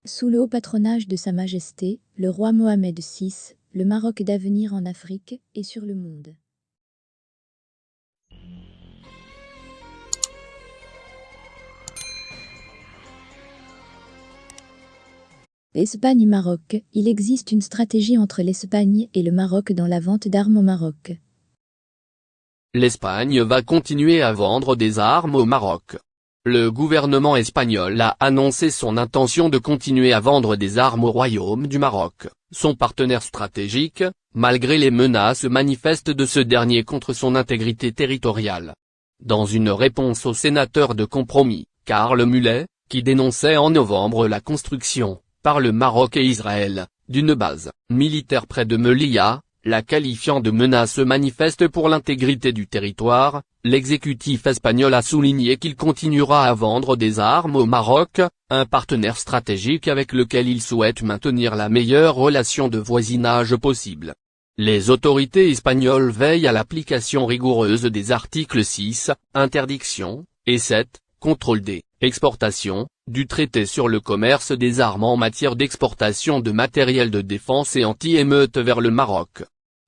Sous le haut patronage de Sa Majesté, le roi Mohamed VI, le Maroc d'avenir en Afrique et sur le monde. Espagne-Maroc, il existe une stratégie entre l'Espagne et le Maroc dans la vente d'armes au Maroc. L'Espagne va continuer à vendre des armes au Maroc. Le gouvernement espagnol a annoncé son intention de continuer à vendre des armes au Royaume du Maroc, son partenaire stratégique, malgré les menaces manifestes de ce dernier contre son intégrité territoriale. Dans une réponse au sénateur de compromis, Karl Mullet, qui dénonçait en novembre la construction, par le Maroc et Israël, d'une base militaire près de Melilla, la qualifiant de menace manifeste pour l'intégrité du territoire, l'exécutif espagnol a souligné qu'il continuera à vendre des armes au Maroc, un partenaire stratégique avec lequel il souhaite maintenir la meilleure relation de voisinage possible. Les autorités espagnoles veillent à l'application rigoureuse des articles 6, interdiction, et 7, contrôle des exportations, du traité sur le commerce des armes en matière d'exportation de matériel de défense et anti-émeute vers le Maroc.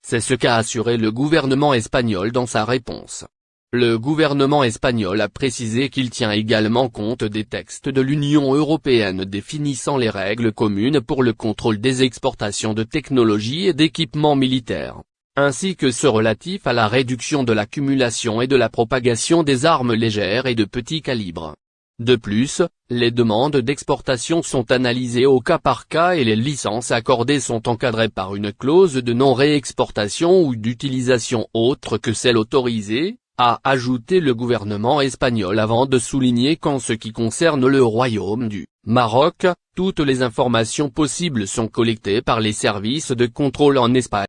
C'est ce qu'a assuré le gouvernement espagnol dans sa réponse. Le gouvernement espagnol a précisé qu'il tient également compte des textes de l'Union européenne définissant les règles communes pour le contrôle des exportations de technologies et d'équipements militaires, ainsi que ceux relatifs à la réduction de l'accumulation et de la propagation des armes légères et de petit calibre. De plus, les demandes d'exportation sont analysées au cas par cas et les licences accordées sont encadrées par une clause de non-réexportation ou d'utilisation autre que celle autorisée, a ajouté le gouvernement espagnol avant de souligner qu'en ce qui concerne le Royaume du Maroc, toutes les informations possibles sont collectées par les services de contrôle en Espagne.